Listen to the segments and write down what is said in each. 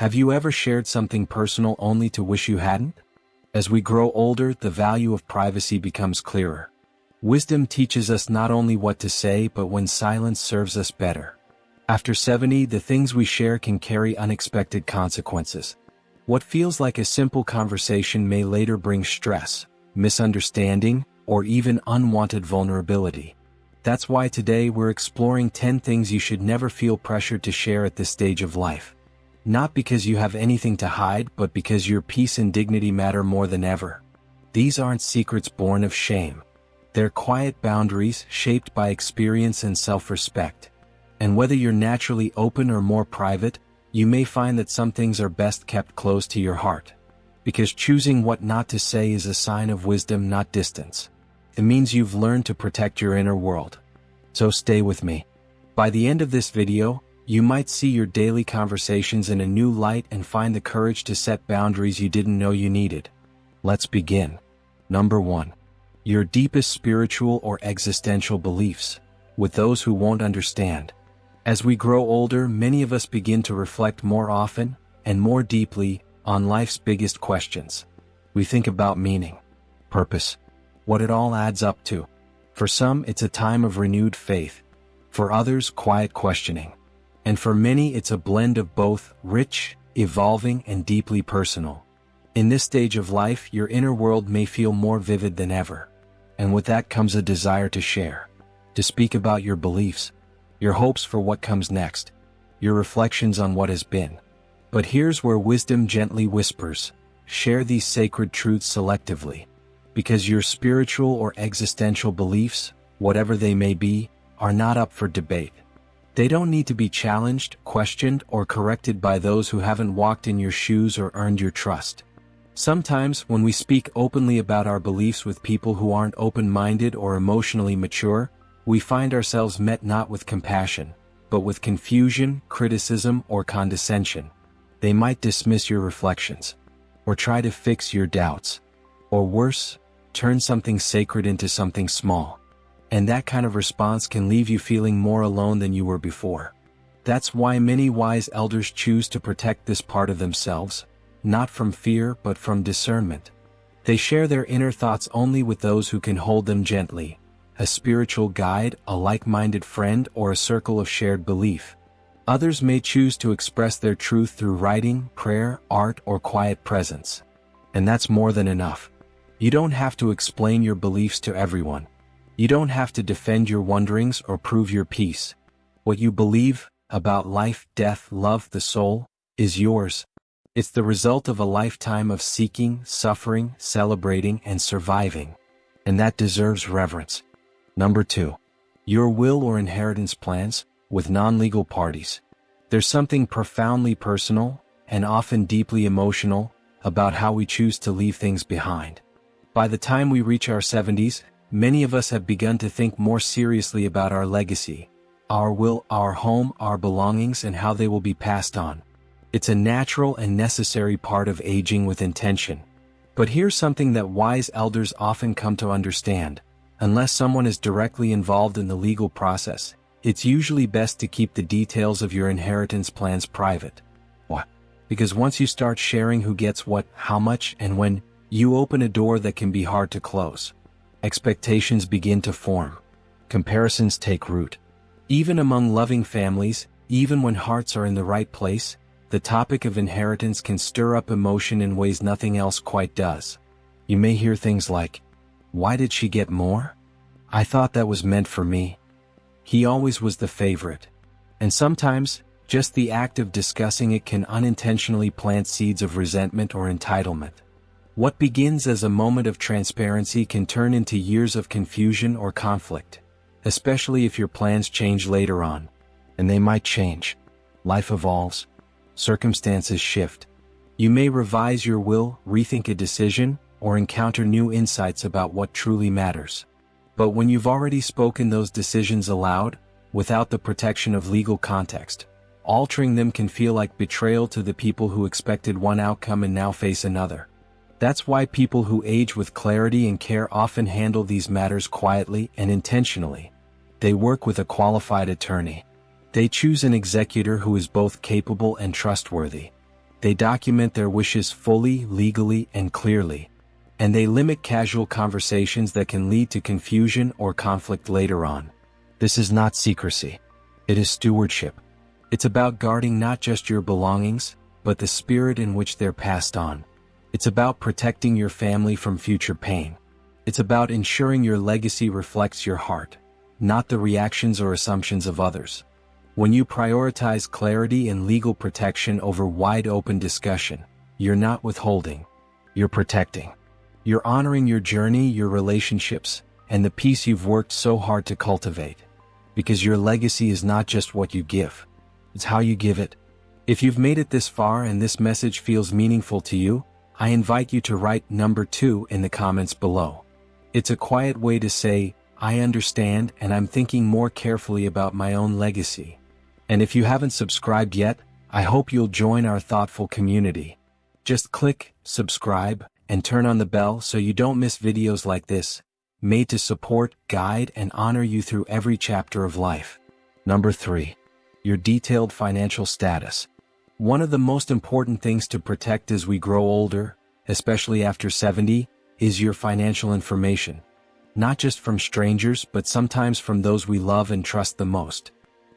Have you ever shared something personal only to wish you hadn't? As we grow older, the value of privacy becomes clearer. Wisdom teaches us not only what to say but when silence serves us better. After 70, the things we share can carry unexpected consequences. What feels like a simple conversation may later bring stress, misunderstanding, or even unwanted vulnerability. That's why today we're exploring 10 things you should never feel pressured to share at this stage of life. Not because you have anything to hide, but because your peace and dignity matter more than ever. These aren't secrets born of shame. They're quiet boundaries shaped by experience and self-respect. And whether you're naturally open or more private, you may find that some things are best kept close to your heart. Because choosing what not to say is a sign of wisdom, not distance. It means you've learned to protect your inner world. So stay with me. By the end of this video, you might see your daily conversations in a new light and find the courage to set boundaries you didn't know you needed. Let's begin. Number 1. Your deepest spiritual or existential beliefs, with those who won't understand. As we grow older, many of us begin to reflect more often, and more deeply, on life's biggest questions. We think about meaning, purpose, what it all adds up to. For some, it's a time of renewed faith. For others, quiet questioning. And for many, it's a blend of both, rich, evolving, and deeply personal. In this stage of life, your inner world may feel more vivid than ever. And with that comes a desire to share, to speak about your beliefs, your hopes for what comes next, your reflections on what has been. But here's where wisdom gently whispers, share these sacred truths selectively. Because your spiritual or existential beliefs, whatever they may be, are not up for debate. They don't need to be challenged, questioned, or corrected by those who haven't walked in your shoes or earned your trust. Sometimes, when we speak openly about our beliefs with people who aren't open-minded or emotionally mature, we find ourselves met not with compassion, but with confusion, criticism, or condescension. They might dismiss your reflections, or try to fix your doubts, or worse, turn something sacred into something small. And that kind of response can leave you feeling more alone than you were before. That's why many wise elders choose to protect this part of themselves, not from fear but from discernment. They share their inner thoughts only with those who can hold them gently, a spiritual guide, a like-minded friend, or a circle of shared belief. Others may choose to express their truth through writing, prayer, art, or quiet presence. And that's more than enough. You don't have to explain your beliefs to everyone. You don't have to defend your wonderings or prove your peace. What you believe about life, death, love, the soul, is yours. It's the result of a lifetime of seeking, suffering, celebrating, and surviving. And that deserves reverence. Number 2. Your will or inheritance plans, with non-legal parties. There's something profoundly personal, and often deeply emotional, about how we choose to leave things behind. By the time we reach our 70s, many of us have begun to think more seriously about our legacy, our will, our home, our belongings, and how they will be passed on. It's a natural and necessary part of aging with intention. But here's something that wise elders often come to understand. Unless someone is directly involved in the legal process, it's usually best to keep the details of your inheritance plans private. Why? Because once you start sharing who gets what, how much, and when, you open a door that can be hard to close. Expectations begin to form. Comparisons take root. Even among loving families, even when hearts are in the right place, the topic of inheritance can stir up emotion in ways nothing else quite does. You may hear things like, "Why did she get more? I thought that was meant for me. He always was the favorite." And sometimes, just the act of discussing it can unintentionally plant seeds of resentment or entitlement. What begins as a moment of transparency can turn into years of confusion or conflict, especially if your plans change later on. And they might change. Life evolves. Circumstances shift. You may revise your will, rethink a decision, or encounter new insights about what truly matters. But when you've already spoken those decisions aloud, without the protection of legal context, altering them can feel like betrayal to the people who expected one outcome and now face another. That's why people who age with clarity and care often handle these matters quietly and intentionally. They work with a qualified attorney. They choose an executor who is both capable and trustworthy. They document their wishes fully, legally, and clearly. And they limit casual conversations that can lead to confusion or conflict later on. This is not secrecy. It is stewardship. It's about guarding not just your belongings, but the spirit in which they're passed on. It's about protecting your family from future pain. It's about ensuring your legacy reflects your heart, not the reactions or assumptions of others. When you prioritize clarity and legal protection over wide-open discussion, you're not withholding, you're protecting. You're honoring your journey, your relationships, and the peace you've worked so hard to cultivate. Because your legacy is not just what you give, it's how you give it. If you've made it this far and this message feels meaningful to you, I invite you to write number 2 in the comments below. It's a quiet way to say, I understand and I'm thinking more carefully about my own legacy. And if you haven't subscribed yet, I hope you'll join our thoughtful community. Just click subscribe and turn on the bell so you don't miss videos like this, made to support, guide, and honor you through every chapter of life. Number 3. Your detailed financial status. One of the most important things to protect as we grow older, especially after 70, is your financial information. Not just from strangers, but sometimes from those we love and trust the most.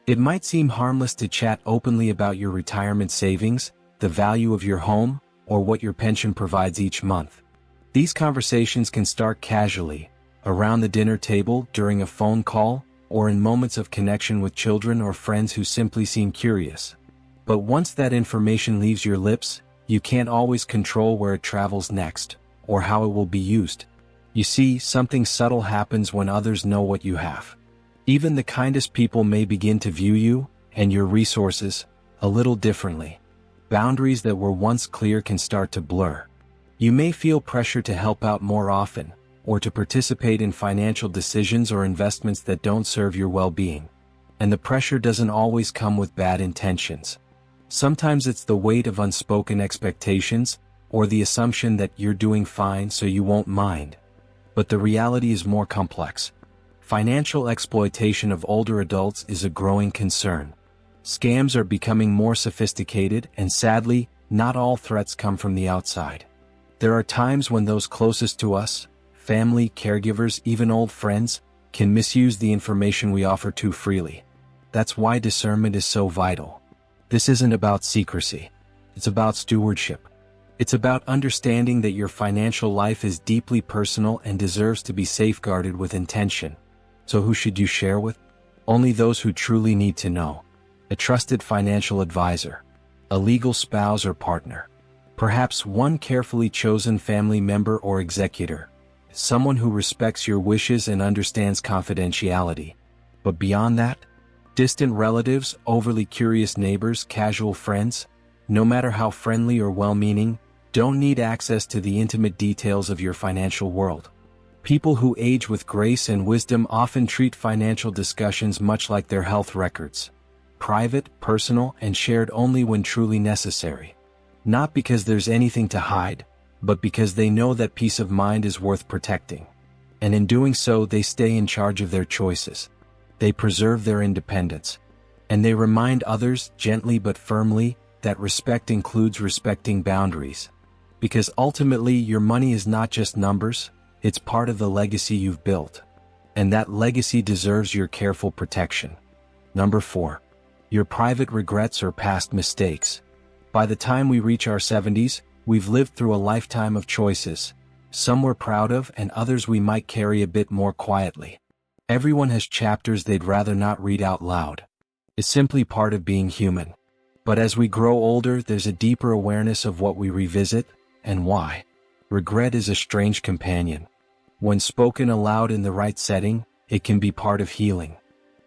It might seem harmless to chat openly about your retirement savings, the value of your home, or what your pension provides each month. These conversations can start casually, around the dinner table, during a phone call, or in moments of connection with children or friends who simply seem curious. But once that information leaves your lips, you can't always control where it travels next, or how it will be used. You see, something subtle happens when others know what you have. Even the kindest people may begin to view you, and your resources, a little differently. Boundaries that were once clear can start to blur. You may feel pressure to help out more often, or to participate in financial decisions or investments that don't serve your well-being. And the pressure doesn't always come with bad intentions. Sometimes it's the weight of unspoken expectations, or the assumption that you're doing fine so you won't mind. But the reality is more complex. Financial exploitation of older adults is a growing concern. Scams are becoming more sophisticated, and sadly, not all threats come from the outside. There are times when those closest to us, family, caregivers, even old friends, can misuse the information we offer too freely. That's why discernment is so vital. This isn't about secrecy. It's about stewardship. It's about understanding that your financial life is deeply personal and deserves to be safeguarded with intention. So who should you share with? Only those who truly need to know. A trusted financial advisor, a legal spouse or partner, perhaps one carefully chosen family member or executor, someone who respects your wishes and understands confidentiality. But beyond that, distant relatives, overly curious neighbors, casual friends, no matter how friendly or well-meaning, don't need access to the intimate details of your financial world. People who age with grace and wisdom often treat financial discussions much like their health records. Private, personal, and shared only when truly necessary. Not because there's anything to hide, but because they know that peace of mind is worth protecting. And in doing so, they stay in charge of their choices. They preserve their independence. And they remind others, gently but firmly, that respect includes respecting boundaries. Because ultimately, your money is not just numbers, it's part of the legacy you've built. And that legacy deserves your careful protection. Number 4. Your private regrets or past mistakes. By the time we reach our 70s, we've lived through a lifetime of choices. Some we're proud of and others we might carry a bit more quietly. Everyone has chapters they'd rather not read out loud. It's simply part of being human. But as we grow older, there's a deeper awareness of what we revisit, and why. Regret is a strange companion. When spoken aloud in the right setting, it can be part of healing.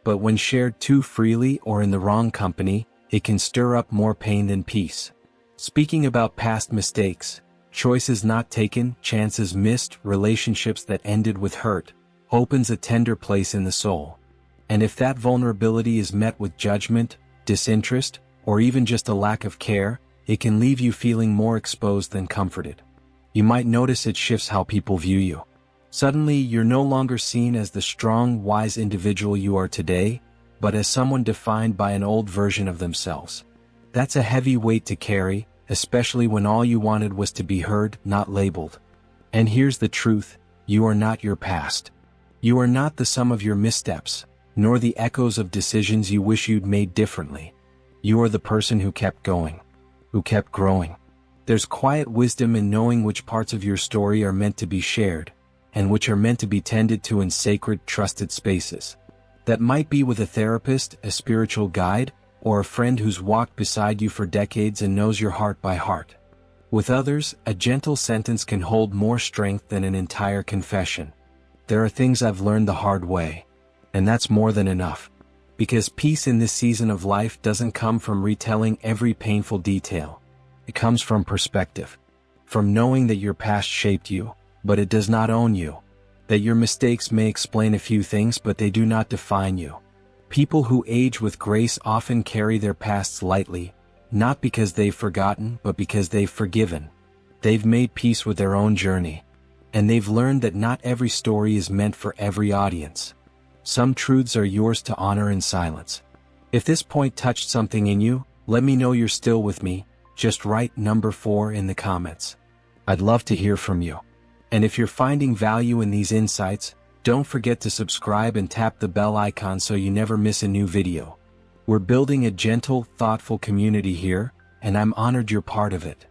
But when shared too freely or in the wrong company, it can stir up more pain than peace. Speaking about past mistakes, choices not taken, chances missed, relationships that ended with hurt, opens a tender place in the soul. And if that vulnerability is met with judgment, disinterest, or even just a lack of care, it can leave you feeling more exposed than comforted. You might notice it shifts how people view you. Suddenly, you're no longer seen as the strong, wise individual you are today, but as someone defined by an old version of themselves. That's a heavy weight to carry, especially when all you wanted was to be heard, not labeled. And here's the truth: you are not your past. You are not the sum of your missteps, nor the echoes of decisions you wish you'd made differently. You are the person who kept going, who kept growing. There's quiet wisdom in knowing which parts of your story are meant to be shared, and which are meant to be tended to in sacred, trusted spaces. That might be with a therapist, a spiritual guide, or a friend who's walked beside you for decades and knows your heart by heart. With others, a gentle sentence can hold more strength than an entire confession. There are things I've learned the hard way, and that's more than enough. Because peace in this season of life doesn't come from retelling every painful detail. It comes from perspective. From knowing that your past shaped you, but it does not own you. That your mistakes may explain a few things, but they do not define you. People who age with grace often carry their pasts lightly, not because they've forgotten, but because they've forgiven. They've made peace with their own journey. And they've learned that not every story is meant for every audience. Some truths are yours to honor in silence. If this point touched something in you, let me know you're still with me. Just write number 4 in the comments. I'd love to hear from you. And if you're finding value in these insights, don't forget to subscribe and tap the bell icon so you never miss a new video. We're building a gentle, thoughtful community here, and I'm honored you're part of it.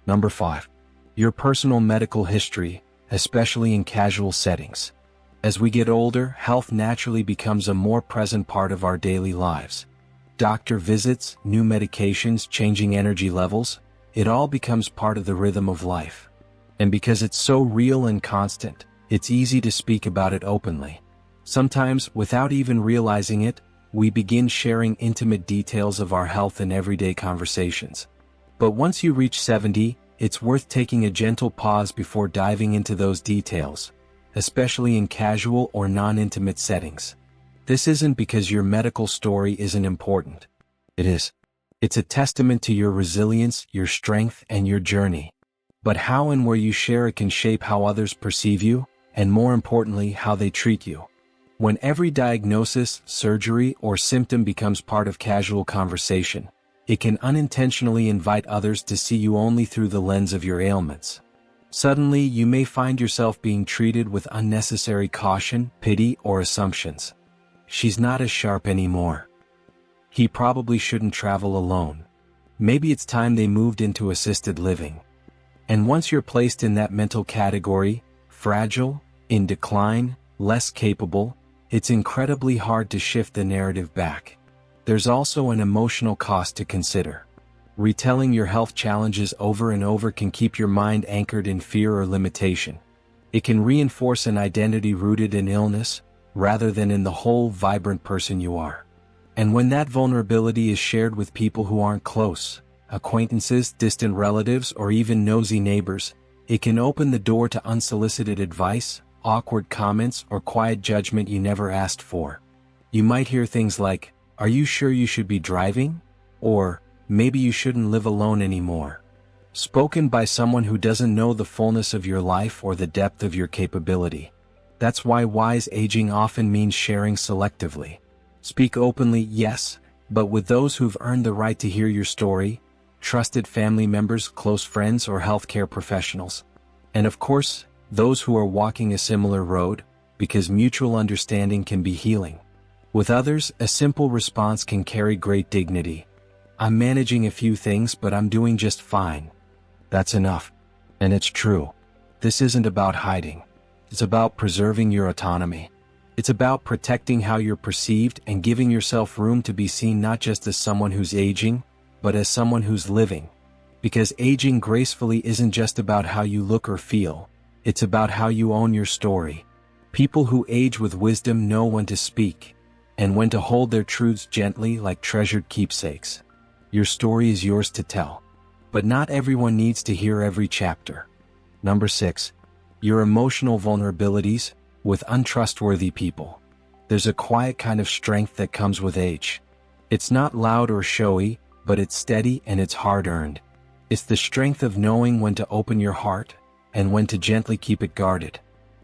Number 5. Your personal medical history, especially in casual settings. As we get older, health naturally becomes a more present part of our daily lives. Doctor visits, new medications, changing energy levels, it all becomes part of the rhythm of life. And because it's so real and constant, it's easy to speak about it openly. Sometimes, without even realizing it, we begin sharing intimate details of our health in everyday conversations. But once you reach 70, it's worth taking a gentle pause before diving into those details, especially in casual or non-intimate settings. This isn't because your medical story isn't important. It is. It's a testament to your resilience, your strength, and your journey. But how and where you share it can shape how others perceive you, and more importantly, how they treat you. When every diagnosis, surgery, or symptom becomes part of casual conversation, it can unintentionally invite others to see you only through the lens of your ailments. Suddenly, you may find yourself being treated with unnecessary caution, pity, or assumptions. She's not as sharp anymore. He probably shouldn't travel alone. Maybe it's time they moved into assisted living. And once you're placed in that mental category, fragile, in decline, less capable, it's incredibly hard to shift the narrative back. There's also an emotional cost to consider. Retelling your health challenges over and over can keep your mind anchored in fear or limitation. It can reinforce an identity rooted in illness, rather than in the whole, vibrant person you are. And when that vulnerability is shared with people who aren't close, acquaintances, distant relatives, or even nosy neighbors, it can open the door to unsolicited advice, awkward comments, or quiet judgment you never asked for. You might hear things like, "Are you sure you should be driving?" Or, "Maybe you shouldn't live alone anymore." Spoken by someone who doesn't know the fullness of your life or the depth of your capability. That's why wise aging often means sharing selectively. Speak openly, yes, but with those who've earned the right to hear your story, trusted family members, close friends, or healthcare professionals. And of course, those who are walking a similar road, because mutual understanding can be healing. With others, a simple response can carry great dignity. "I'm managing a few things, but I'm doing just fine." That's enough. And it's true. This isn't about hiding. It's about preserving your autonomy. It's about protecting how you're perceived and giving yourself room to be seen not just as someone who's aging, but as someone who's living. Because aging gracefully isn't just about how you look or feel, it's about how you own your story. People who age with wisdom know when to speak, and when to hold their truths gently like treasured keepsakes. Your story is yours to tell. But not everyone needs to hear every chapter. Number 6. Your emotional vulnerabilities with untrustworthy people. There's a quiet kind of strength that comes with age. It's not loud or showy, but it's steady and it's hard-earned. It's the strength of knowing when to open your heart, and when to gently keep it guarded.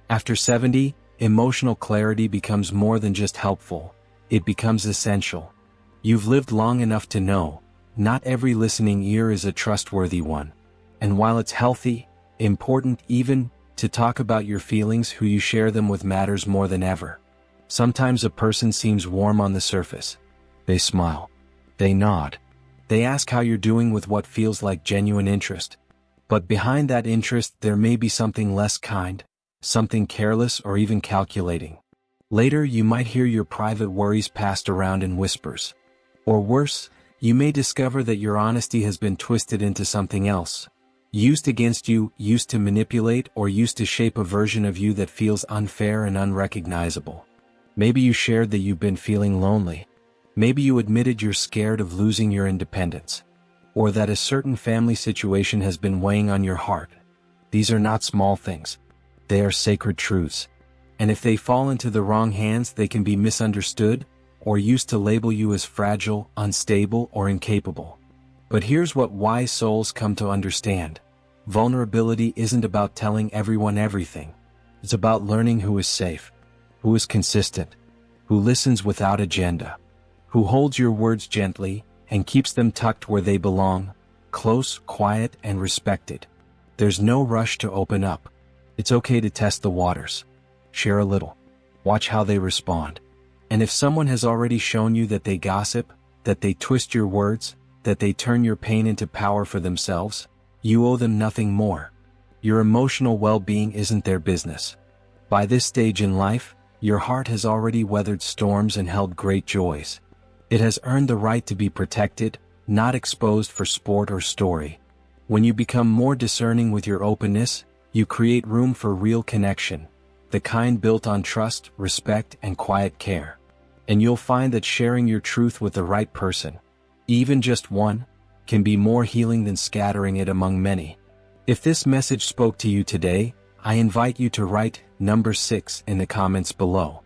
After 70, emotional clarity becomes more than just helpful, it becomes essential. You've lived long enough to know, not every listening ear is a trustworthy one. And while it's healthy, important even, to talk about your feelings, who you share them with matters more than ever. Sometimes a person seems warm on the surface. They smile. They nod. They ask how you're doing with what feels like genuine interest. But behind that interest there may be something less kind, something careless or even calculating. Later you might hear your private worries passed around in whispers. Or worse, you may discover that your honesty has been twisted into something else. Used against you, used to manipulate, or used to shape a version of you that feels unfair and unrecognizable. Maybe you shared that you've been feeling lonely. Maybe you admitted you're scared of losing your independence. Or that a certain family situation has been weighing on your heart. These are not small things. They are sacred truths. And if they fall into the wrong hands, they can be misunderstood, or used to label you as fragile, unstable, or incapable. But here's what wise souls come to understand. Vulnerability isn't about telling everyone everything. It's about learning who is safe, who is consistent, who listens without agenda, who holds your words gently and keeps them tucked where they belong, close, quiet, and respected. There's no rush to open up. It's okay to test the waters. Share a little. Watch how they respond. And if someone has already shown you that they gossip, that they twist your words, that they turn your pain into power for themselves, you owe them nothing more. Your emotional well-being isn't their business. By this stage in life, your heart has already weathered storms and held great joys. It has earned the right to be protected, not exposed for sport or story. When you become more discerning with your openness, you create room for real connection, the kind built on trust, respect, and quiet care. And you'll find that sharing your truth with the right person, even just one, can be more healing than scattering it among many. If this message spoke to you today, I invite you to write number 6 in the comments below.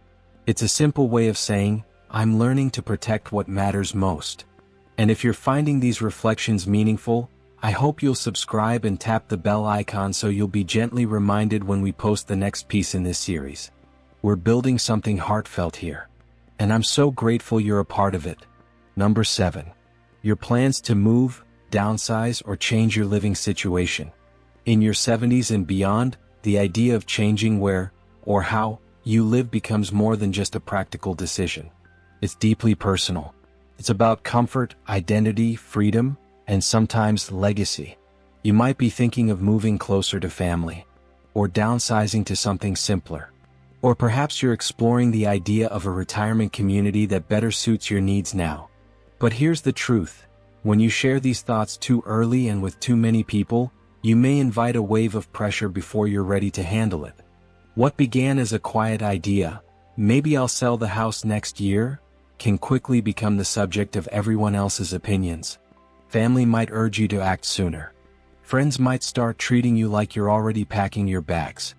It's a simple way of saying, I'm learning to protect what matters most. And if you're finding these reflections meaningful, I hope you'll subscribe and tap the bell icon so you'll be gently reminded when we post the next piece in this series. We're building something heartfelt here. And I'm so grateful you're a part of it. Number 7. Your plans to move, downsize, or change your living situation. In your 70s and beyond, the idea of changing where, or how, you live becomes more than just a practical decision. It's deeply personal. It's about comfort, identity, freedom, and sometimes legacy. You might be thinking of moving closer to family, or downsizing to something simpler. Or perhaps you're exploring the idea of a retirement community that better suits your needs now. But here's the truth. When you share these thoughts too early and with too many people, you may invite a wave of pressure before you're ready to handle it. What began as a quiet idea, maybe I'll sell the house next year, can quickly become the subject of everyone else's opinions. Family might urge you to act sooner. Friends might start treating you like you're already packing your bags.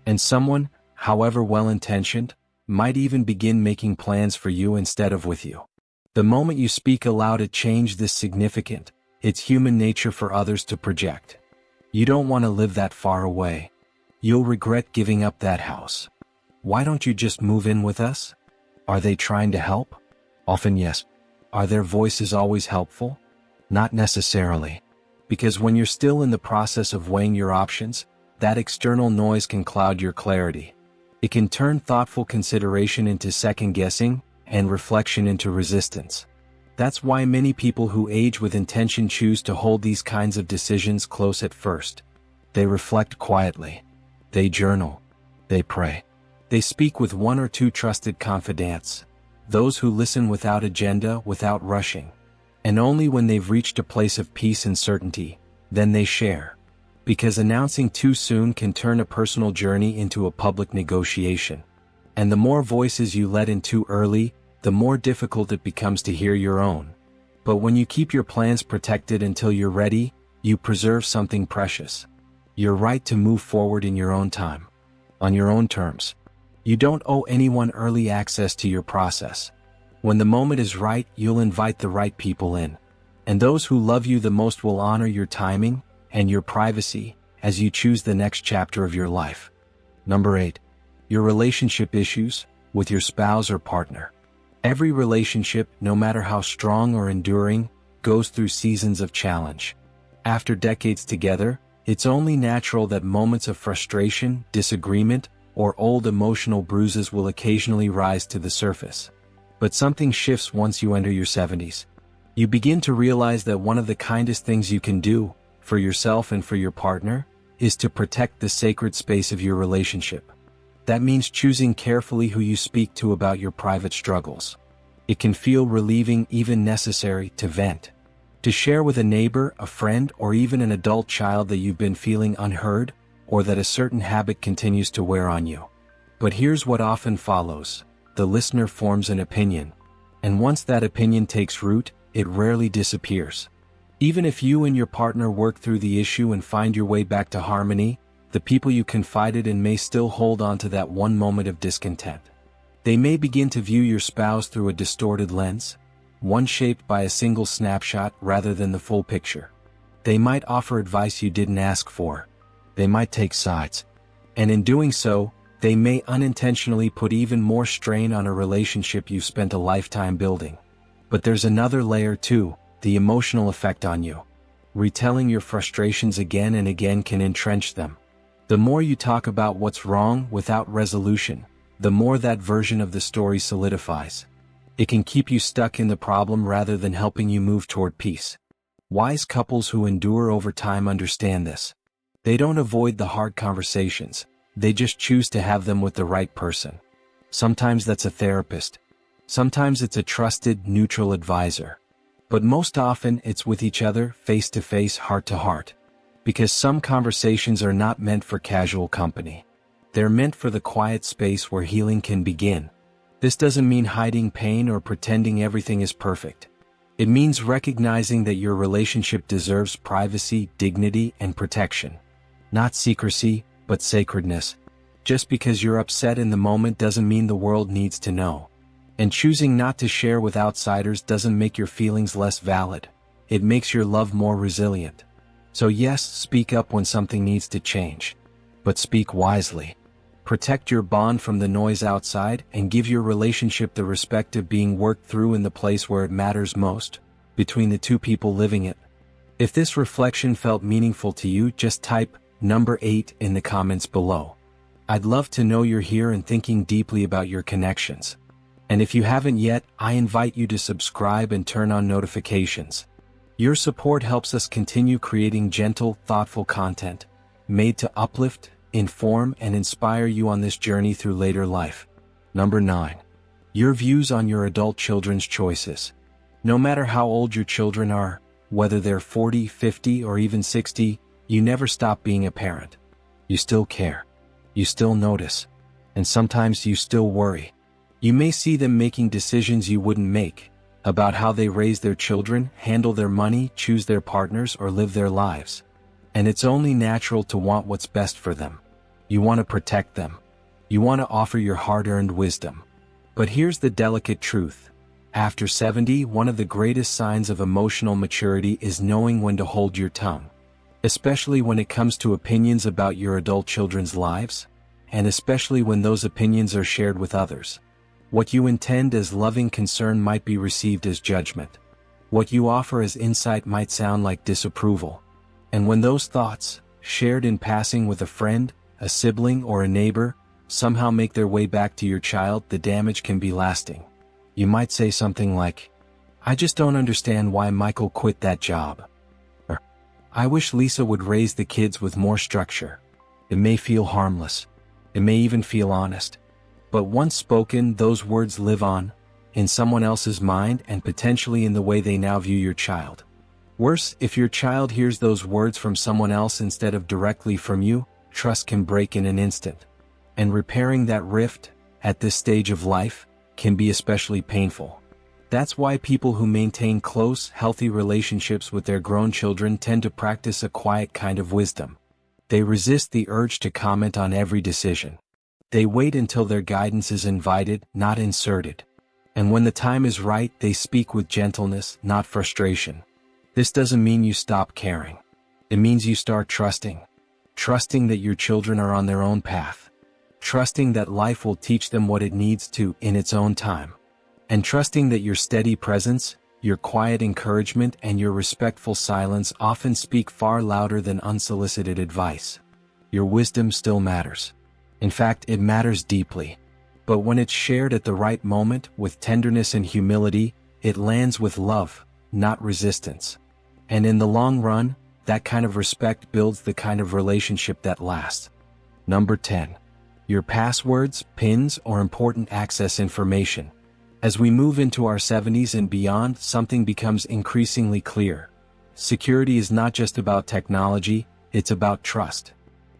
And someone, however well-intentioned, might even begin making plans for you instead of with you. The moment you speak aloud a change this significant, it's human nature for others to project. You don't want to live that far away. You'll regret giving up that house. Why don't you just move in with us? Are they trying to help? Often yes. Are their voices always helpful? Not necessarily. Because when you're still in the process of weighing your options, that external noise can cloud your clarity. It can turn thoughtful consideration into second-guessing, and reflection into resistance. That's why many people who age with intention choose to hold these kinds of decisions close at first. They reflect quietly. They journal. They pray. They speak with one or two trusted confidants, those who listen without agenda, without rushing. And only when they've reached a place of peace and certainty, then they share. Because announcing too soon can turn a personal journey into a public negotiation. And the more voices you let in too early, the more difficult it becomes to hear your own. But when you keep your plans protected until you're ready, you preserve something precious. Your right to move forward in your own time. On your own terms. You don't owe anyone early access to your process. When the moment is right, you'll invite the right people in. And those who love you the most will honor your timing and your privacy as you choose the next chapter of your life. Number 8. Your relationship issues with your spouse or partner. Every relationship, no matter how strong or enduring, goes through seasons of challenge. After decades together, it's only natural that moments of frustration, disagreement, or old emotional bruises will occasionally rise to the surface. But something shifts once you enter your 70s. You begin to realize that one of the kindest things you can do, for yourself and for your partner, is to protect the sacred space of your relationship. That means choosing carefully who you speak to about your private struggles. It can feel relieving, even necessary, to vent. To share with a neighbor, a friend, or even an adult child that you've been feeling unheard, or that a certain habit continues to wear on you. But here's what often follows. The listener forms an opinion. And once that opinion takes root, it rarely disappears. Even if you and your partner work through the issue and find your way back to harmony, the people you confided in may still hold on to that one moment of discontent. They may begin to view your spouse through a distorted lens, one shaped by a single snapshot rather than the full picture. They might offer advice you didn't ask for. They might take sides. And in doing so, they may unintentionally put even more strain on a relationship you've spent a lifetime building. But there's another layer too, the emotional effect on you. Retelling your frustrations again and again can entrench them. The more you talk about what's wrong without resolution, the more that version of the story solidifies. It can keep you stuck in the problem rather than helping you move toward peace. Wise couples who endure over time understand this. They don't avoid the hard conversations, they just choose to have them with the right person. Sometimes that's a therapist. Sometimes it's a trusted, neutral advisor. But most often it's with each other, face to face, heart to heart. Because some conversations are not meant for casual company. They're meant for the quiet space where healing can begin. This doesn't mean hiding pain or pretending everything is perfect. It means recognizing that your relationship deserves privacy, dignity, and protection. Not secrecy, but sacredness. Just because you're upset in the moment doesn't mean the world needs to know. And choosing not to share with outsiders doesn't make your feelings less valid. It makes your love more resilient. So yes, speak up when something needs to change. But speak wisely. Protect your bond from the noise outside and give your relationship the respect of being worked through in the place where it matters most, between the two people living it. If this reflection felt meaningful to you, just type number 8 in the comments below. I'd love to know you're here and thinking deeply about your connections. And if you haven't yet, I invite you to subscribe and turn on notifications. Your support helps us continue creating gentle, thoughtful content, made to uplift, inform, and inspire you on this journey through later life. Number 9. Your views on your adult children's choices. No matter how old your children are, whether they're 40, 50, or even 60, you never stop being a parent. You still care. You still notice. And sometimes you still worry. You may see them making decisions you wouldn't make, about how they raise their children, handle their money, choose their partners, or live their lives. And it's only natural to want what's best for them. You want to protect them. You want to offer your hard-earned wisdom. But here's the delicate truth. After 70, one of the greatest signs of emotional maturity is knowing when to hold your tongue. Especially when it comes to opinions about your adult children's lives, and especially when those opinions are shared with others. What you intend as loving concern might be received as judgment. What you offer as insight might sound like disapproval. And when those thoughts, shared in passing with a friend, a sibling, or a neighbor, somehow make their way back to your child, the damage can be lasting. You might say something like, "I just don't understand why Michael quit that job." Or, "I wish Lisa would raise the kids with more structure." It may feel harmless. It may even feel honest. But once spoken, those words live on, in someone else's mind and potentially in the way they now view your child. Worse, if your child hears those words from someone else instead of directly from you, trust can break in an instant. And repairing that rift, at this stage of life, can be especially painful. That's why people who maintain close, healthy relationships with their grown children tend to practice a quiet kind of wisdom. They resist the urge to comment on every decision. They wait until their guidance is invited, not inserted. And when the time is right, they speak with gentleness, not frustration. This doesn't mean you stop caring. It means you start trusting. Trusting that your children are on their own path. Trusting that life will teach them what it needs to in its own time. And trusting that your steady presence, Your quiet encouragement and your respectful silence often speak far louder than unsolicited advice. Your wisdom still matters. In fact, it matters deeply. But when it's shared at the right moment, with tenderness and humility, it lands with love, not resistance. And in the long run, that kind of respect builds the kind of relationship that lasts. Number 10. Your passwords, PINs, or important access information. As we move into our 70s and beyond, something becomes increasingly clear. Security is not just about technology, it's about trust.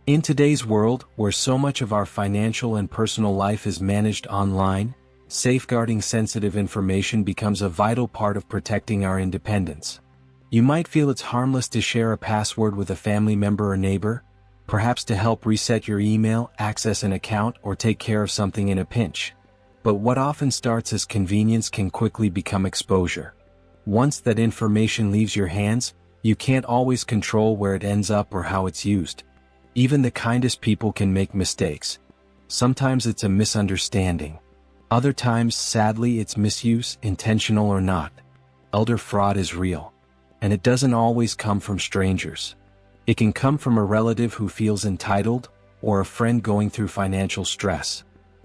In today's world, where so much of our financial and personal life is managed online, safeguarding sensitive information becomes a vital part of protecting our independence. You might feel it's harmless to share a password with a family member or neighbor, perhaps to help reset your email, access an account, or take care of something in a pinch. But what often starts as convenience can quickly become exposure. Once that information leaves your hands, you can't always control where it ends up or how it's used. Even the kindest people can make mistakes. Sometimes it's a misunderstanding. Other times, sadly, it's misuse, intentional or not. Elder fraud is real. And it doesn't always come from strangers. It can come from a relative who feels entitled, or a friend going through financial stress.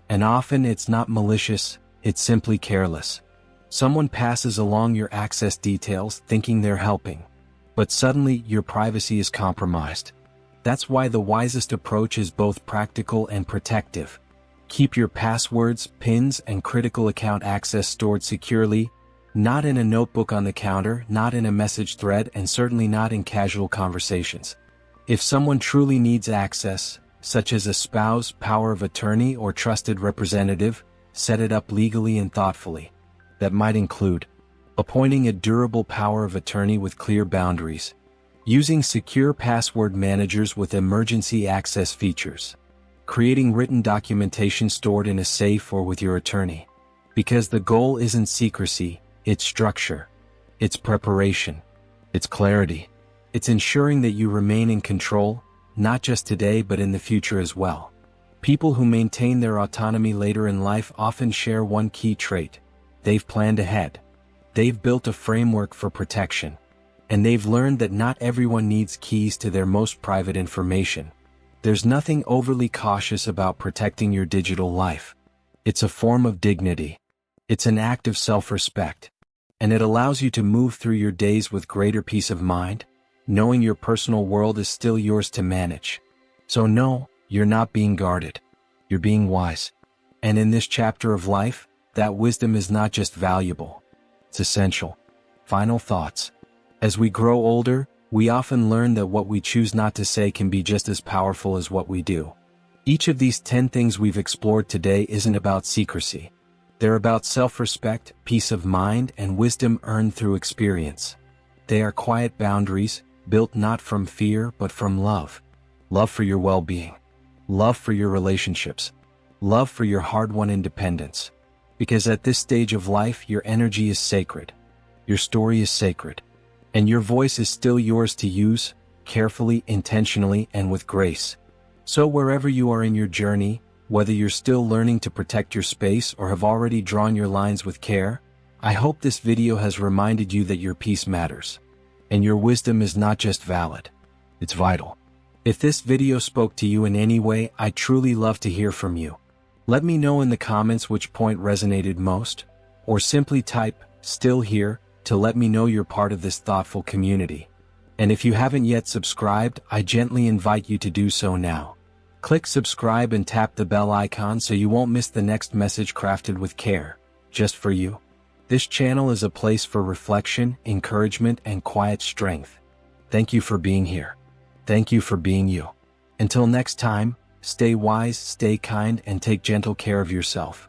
And often it's not malicious, it's simply careless. Someone passes along your access details thinking they're helping. But suddenly your privacy is compromised. That's why the wisest approach is both practical and protective. Keep your passwords, PINs, and critical account access stored securely, not in a notebook on the counter, not in a message thread, and certainly not in casual conversations. If someone truly needs access, such as a spouse, power of attorney, or trusted representative, set it up legally and thoughtfully. That might include appointing a durable power of attorney with clear boundaries, using secure password managers with emergency access features, creating written documentation stored in a safe or with your attorney. Because the goal isn't secrecy, it's structure, it's preparation, it's clarity, it's ensuring that you remain in control, not just today but in the future as well. People who maintain their autonomy later in life often share one key trait: they've planned ahead. They've built a framework for protection. And they've learned that not everyone needs keys to their most private information. There's nothing overly cautious about protecting your digital life. It's a form of dignity. It's an act of self-respect. And it allows you to move through your days with greater peace of mind, knowing your personal world is still yours to manage. So no, you're not being guarded. You're being wise. And in this chapter of life, that wisdom is not just valuable. It's essential. Final thoughts. As we grow older, we often learn that what we choose not to say can be just as powerful as what we do. Each of these 10 things we've explored today isn't about secrecy. They're about self-respect, peace of mind, and wisdom earned through experience. They are quiet boundaries, built not from fear but from love. Love for your well-being. Love for your relationships. Love for your hard-won independence. Because at this stage of life, your energy is sacred. Your story is sacred. And your voice is still yours to use, carefully, intentionally, and with grace. So wherever you are in your journey, whether you're still learning to protect your space or have already drawn your lines with care, I hope this video has reminded you that your peace matters. And your wisdom is not just valid, it's vital. If this video spoke to you in any way, I'd truly love to hear from you. Let me know in the comments which point resonated most, or simply type, "Still here," to let me know you're part of this thoughtful community. And if you haven't yet subscribed, I gently invite you to do so now. Click subscribe and tap the bell icon so you won't miss the next message crafted with care, just for you. This channel is a place for reflection, encouragement, and quiet strength. Thank you for being here. Thank you for being you. Until next time, stay wise, stay kind, and take gentle care of yourself.